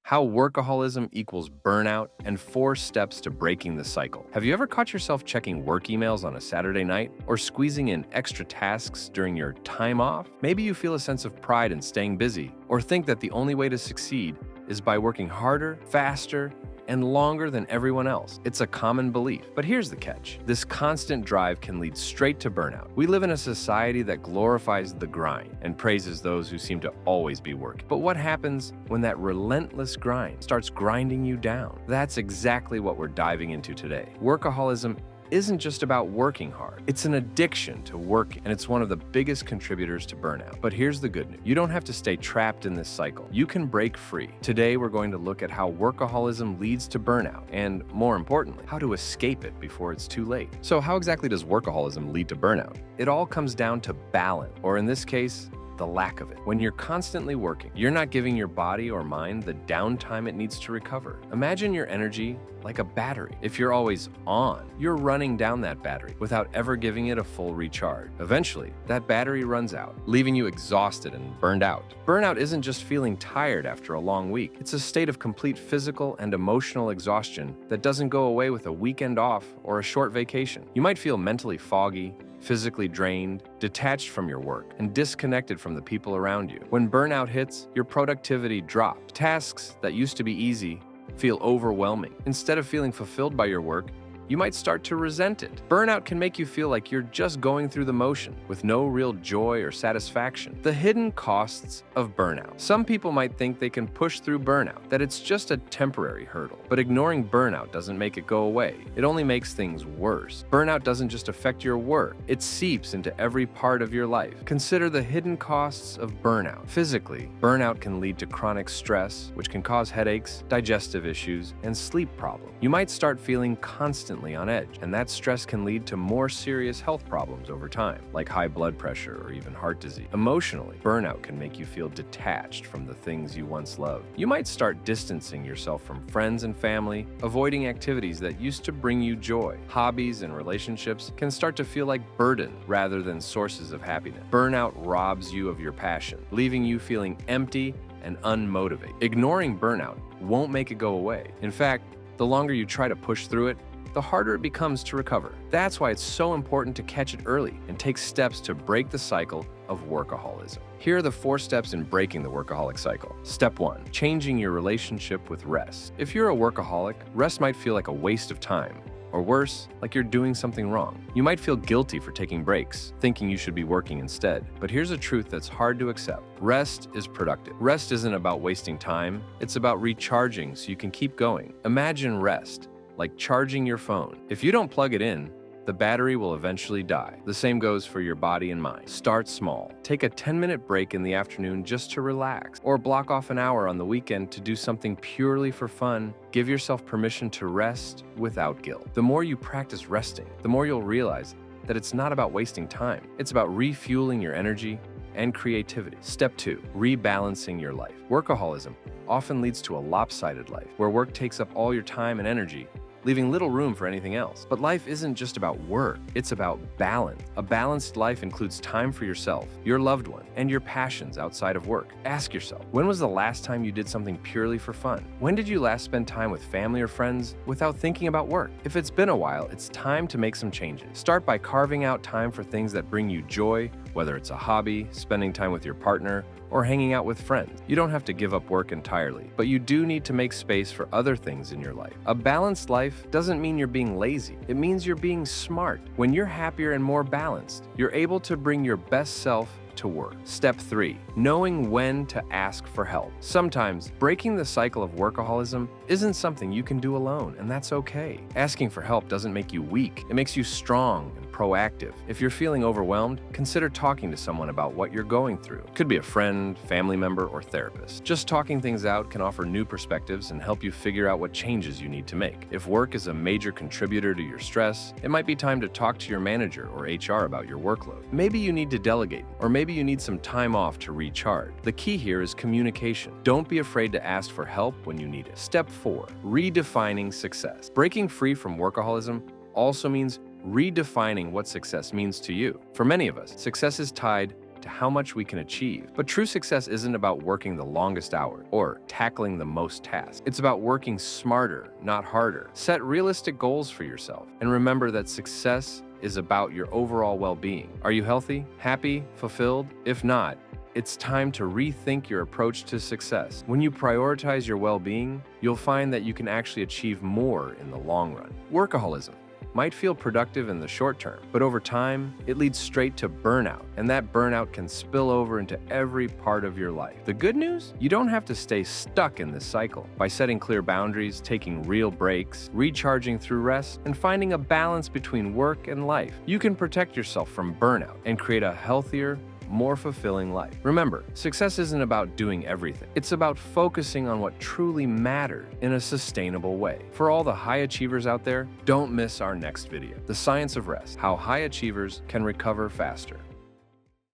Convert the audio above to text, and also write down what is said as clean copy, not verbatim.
how workaholism equals burnout, and 4 steps to breaking the cycle. Have you ever caught yourself checking work emails on a Saturday night or squeezing in extra tasks during your time off? Maybe you feel a sense of pride in staying busy or think that the only way to succeed is by working harder, faster, and longer than everyone else. It's a common belief. But here's the catch. This constant drive can lead straight to burnout. We live in a society that glorifies the grind and praises those who seem to always be working. But what happens when that relentless grind starts grinding you down? That's exactly what we're diving into today. Workaholism isn't just about working hard. It's an addiction to work, and it's one of the biggest contributors to burnout. But here's the good news. You don't have to stay trapped in this cycle. You can break free. Today, we're going to look at how workaholism leads to burnout, and more importantly, how to escape it before it's too late. So how exactly does workaholism lead to burnout? It all comes down to balance, or in this case, the lack of it. When you're constantly working, you're not giving your body or mind the downtime it needs to recover. Imagine your energy like a battery. If you're always on, you're running down that battery without ever giving it a full recharge. Eventually, that battery runs out, leaving you exhausted and burned out. Burnout isn't just feeling tired after a long week. It's a state of complete physical and emotional exhaustion that doesn't go away with a weekend off or a short vacation. You might feel mentally foggy, physically drained, detached from your work, and disconnected from the people around you. When burnout hits, your productivity drops. Tasks that used to be easy feel overwhelming. Instead of feeling fulfilled by your work, you might start to resent it. Burnout can make you feel like you're just going through the motion with no real joy or satisfaction. The hidden costs of burnout. Some people might think they can push through burnout, that it's just a temporary hurdle. But ignoring burnout doesn't make it go away. It only makes things worse. Burnout doesn't just affect your work, it seeps into every part of your life. Consider the hidden costs of burnout. Physically, burnout can lead to chronic stress, which can cause headaches, digestive issues, and sleep problems. You might start feeling constantly on edge, and that stress can lead to more serious health problems over time, like high blood pressure or even heart disease. Emotionally, burnout can make you feel detached from the things you once loved. You might start distancing yourself from friends and family, avoiding activities that used to bring you joy. Hobbies and relationships can start to feel like burdens rather than sources of happiness. Burnout robs you of your passion, leaving you feeling empty and unmotivated. Ignoring burnout won't make it go away. In fact, the longer you try to push through it, the harder it becomes to recover. That's why it's so important to catch it early and take steps to break the cycle of workaholism. Here are the 4 steps in breaking the workaholic cycle. Step 1. Changing your relationship with rest. If you're a workaholic, rest might feel like a waste of time, or worse, like you're doing something wrong. You might feel guilty for taking breaks, thinking you should be working instead. But here's a truth that's hard to accept. Rest is productive. Rest isn't about wasting time, it's about recharging so you can keep going. Imagine rest like charging your phone. If you don't plug it in, the battery will eventually die. The same goes for your body and mind. Start small. Take a 10-minute break in the afternoon just to relax, or block off an hour on the weekend to do something purely for fun. Give yourself permission to rest without guilt. The more you practice resting, the more you'll realize that it's not about wasting time. It's about refueling your energy and creativity. Step 2. Rebalancing your life. Workaholism often leads to a lopsided life, where work takes up all your time and energy, leaving little room for anything else. But life isn't just about work, it's about balance. A balanced life includes time for yourself, your loved one, and your passions outside of work. Ask yourself, when was the last time you did something purely for fun? When did you last spend time with family or friends without thinking about work? If it's been a while, it's time to make some changes. Start by carving out time for things that bring you joy, whether it's a hobby, spending time with your partner, or hanging out with friends. You don't have to give up work entirely, but you do need to make space for other things in your life. A balanced life doesn't mean you're being lazy. It means you're being smart. When you're happier and more balanced, you're able to bring your best self to work. Step 3. Knowing when to ask for help. Sometimes, breaking the cycle of workaholism isn't something you can do alone, and that's okay. Asking for help doesn't make you weak. It makes you strong and proactive. If you're feeling overwhelmed, consider talking to someone about what you're going through. It could be a friend, family member, or therapist. Just talking things out can offer new perspectives and help you figure out what changes you need to make. If work is a major contributor to your stress, it might be time to talk to your manager or HR about your workload. Maybe you need to delegate, or maybe you need some time off to recharge. The key here is communication. Don't be afraid to ask for help when you need it. Step 4. Redefining success. Breaking free from workaholism also means redefining what success means to you. For many of us, success is tied to how much we can achieve. But true success isn't about working the longest hour or tackling the most tasks. It's about working smarter, not harder. Set realistic goals for yourself, and remember that success is about your overall well-being. Are you healthy, happy, fulfilled? If not, it's time to rethink your approach to success. When you prioritize your well-being, you'll find that you can actually achieve more in the long run. Workaholism might feel productive in the short term, but over time, it leads straight to burnout, and that burnout can spill over into every part of your life. The good news? You don't have to stay stuck in this cycle. By setting clear boundaries, taking real breaks, recharging through rest, and finding a balance between work and life, you can protect yourself from burnout and create a healthier, more fulfilling life. Remember, success isn't about doing everything. It's about focusing on what truly matters in a sustainable way. For all the high achievers out there, don't miss our next video, The Science of Rest: How High Achievers Can Recover Faster.